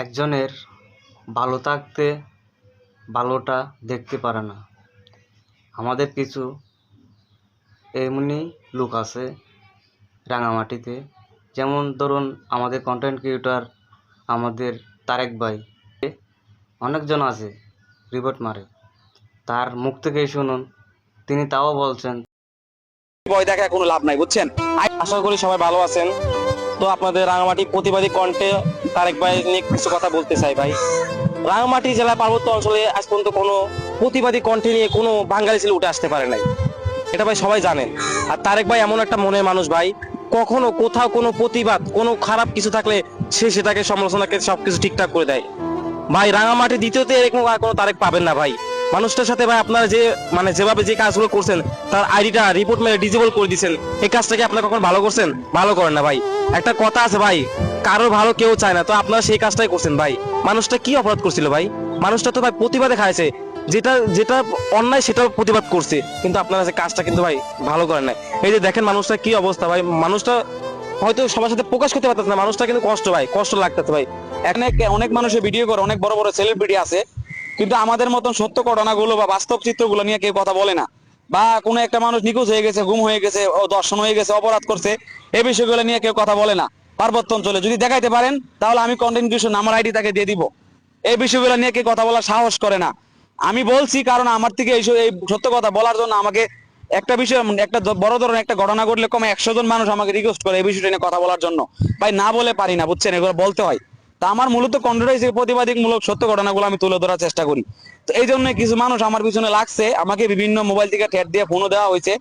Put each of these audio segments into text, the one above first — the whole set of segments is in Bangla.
একজনের ভালো থাকতে ভালোটা দেখতে পারে না। আমাদের কিছু এমনি লোক আছে রাঙামাটিতে, যেমন ধরুন আমাদের কন্টেন্ট ক্রিয়েটর আমাদের তারেক ভাই, অনেকজন আছে রিপোর্ট মারে, তার মুখ থেকেই শুনুন, তিনি তাও বলছেন ভয় দেখা কোনো লাভ নাই, বুঝছেন। আশা করি সবাই ভালো আছেন। তো আপনাদের রাঙামাটি প্রতিবাদী কণ্ঠে তারেক ভাই নিয়ে কিছু কথা বলতে চাই ভাই। রাঙামাটি জেলার পার্বত্য অঞ্চলে আজ পর্যন্ত কোনো প্রতিবাদী কণ্ঠে নিয়ে কোনো বাঙালি ছেলে উঠে আসতে পারে নাই, এটা ভাই সবাই জানে। আর তারেক ভাই এমন একটা মনের মানুষ ভাই, কখনো কোথাও কোনো প্রতিবাদ কোনো খারাপ কিছু থাকলে সে সেটাকে সমালোচনাকে সবকিছু ঠিকঠাক করে দেয় ভাই। রাঙামাটি দ্বিতীয়তে এরকম আর কোনো তারেক পাবেন না ভাই। মানুষটার সাথে ভাই আপনারা যে যেভাবে যে কাজগুলো করছেন, তার আইডিটা রিপোর্ট মেরে ডিজেবল করে দিচ্ছেন, এই কাজটাকে আপনারা কখন ভালো করছেন? ভালো করেন না ভাই। একটা কথা আছে ভাই, কারো ভালো কেউ চায় না, তো আপনারা সেই কাজটাই করছেন ভাই। মানুষটা কি অপরাধ করছিল ভাই? মানুষটা তো ভাই প্রতিবাদে খাইছে, যেটা যেটা অন্যায় সেটা প্রতিবাদ করছে, কিন্তু আপনারা যে কাজটা কিন্তু ভাই ভালো করেন না। এই যে দেখেন মানুষটা কি অবস্থা ভাই, মানুষটা হয়তো সবার সাথে প্রকাশ করতে পারতেছে না, মানুষটা কিন্তু কষ্ট ভাই, কষ্ট লাগতেছে ভাই। এখানে অনেক মানুষের ভিডিও করে, অনেক বড় বড় সেলিব্রিটি আছে, কিন্তু আমাদের মতন সত্য ঘটনাগুলো বা বাস্তব চিত্রগুলো নিয়ে কেউ কথা বলে না। বা কোনো একটা মানুষ নিখোঁজ হয়ে গেছে, গুম হয়ে গেছে, ও দর্শন হয়ে গেছে, অপরাধ করছে, এই বিষয়গুলো নিয়ে কেউ কথা বলে না। পার্বত্য অঞ্চলে যদি দেখাইতে পারেন তাহলে আমি কন্টেন্ট ক্রিয়েশন আমার আইডি তাকে দিয়ে দিব। এই বিষয়গুলো নিয়ে কেউ কথা বলার সাহস করে না। আমি বলছি কারণ আমার থেকে এই সত্য কথা বলার জন্য আমাকে একটা বিষয়, একটা বড় ধরনের একটা ঘটনা ঘটলে কমে 100 জন মানুষ আমাকে রিকোয়েস্ট করে এই বিষয়টা নিয়ে কথা বলার জন্য। ভাই না বলে পারি না, বুঝছেন, এগুলো বলতে হয়। তা আমার মূলত কন্টেন্ট হয়েছে প্রতিবাদীমূলক সত্য ঘটনাগুলো আমি তুলে ধরার চেষ্টা করি। তো এই জন্য কিছু মানুষ আমার পিছনে লাগছে, আমাকে বিভিন্ন মোবাইল থেকে ঠেট দিয়ে ফোনও দেওয়া হয়েছে,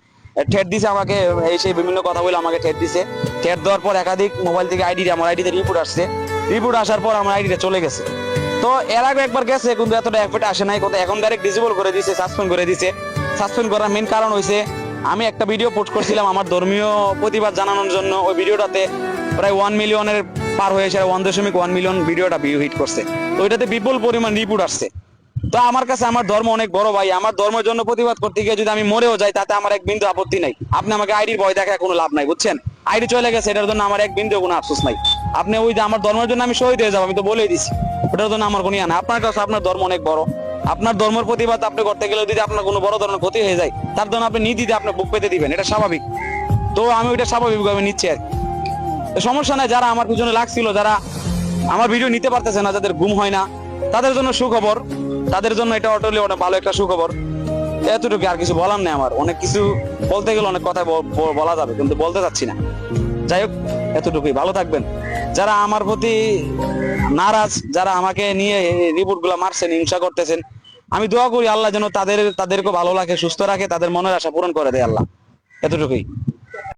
ঠেট দিছে আমাকে, এই সেই বিভিন্ন কথা বলে আমাকে ঠেট দিছে। ঠেট দেওয়ার পর একাধিক মোবাইল থেকে আমার আইডিতে রিপোর্ট আসছে, রিপোর্ট আসার পর আমার আইডিটা চলে গেছে। তো এর আগে একবার গেছে, কিন্তু এতটা এফেক্ট আসে নাই, কিন্তু এখন ডাইরেক্ট ডিসেবল করে দিয়েছে, সাসপেন্ড করে দিয়েছে। সাসপেন্ড করার মেইন কারণ হয়েছে আমি একটা ভিডিও পোস্ট করছিলাম আমার ধর্মীয় প্রতিবাদ জানানোর জন্য। ওই ভিডিওটাতে প্রায় 1 মিলিয়নের পার হয়েছে, 1.1 মিলিয়ন ভিডিওটা ভিউ হিট করছে। তো ওইটাতে বিপুল পরিমাণ রিপোর্ট আসছে। তো আমার কাছে আমার ধর্ম অনেক বড় ভাই, আমার ধর্মের জন্য প্রতিবাদ করতে গিয়ে যদি আমি মরেও যাই তাতে আমার এক বিন্দু আপত্তি নাই। আপনি আমাকে আইডির ভয় দেখায় কোনো লাভ নাই, বুঝছেন। আইডি চলে গেছে, এটার জন্য আমার এক বিন্দু কোনো আফসোস নাই। আপনি ওই যে আমার ধর্মের জন্য আমি শহীদ হয়ে যাবো, আমি তো বলেই দিছি, ওটার জন্য আমার কোনো ইয়া না। আপনার কাছে আপনার ধর্ম অনেক বড়, আপনার ধর্মের প্রতিবাদ আপনি করতে গেলে যদি আপনার কোনো বড় ধরনের ক্ষতি হয়ে যায়, তার জন্য আপনি নীতিতে আপনি বুক পেতে দিবেন, এটা স্বাভাবিক। তো আমি ওইটা স্বাভাবিকভাবে নিচ্ছি আর কি। সমস্যা নাই, যারা আমার পিছনে লাগছিল, যারা আমার ভিডিও নিতে পারতেছে না, যাদের ঘুম হয় না, তাদের জন্য সুখবর, তাদের জন্য এটা অটলি অনেক ভালো একটা সুখবর। এতটুকু, আর কিছু বলার নেই আমার। অনেক কিছু বলতে গেলে অনেক কথা বলা যাবে, কিন্তু বলতে চাচ্ছি না। যাই হোক, এতটুকুই। ভালো থাকবেন। যারা আমার প্রতি নারাজ, যারা আমাকে নিয়ে রিপোর্ট গুলা মারছেন, হিংসা করতেছেন, আমি দোয়া করি আল্লাহ যেন তাদেরকে ভালো রাখে, সুস্থ রাখে, তাদের মনের আশা পূরণ করে দেয় আল্লাহ। এতটুকুই।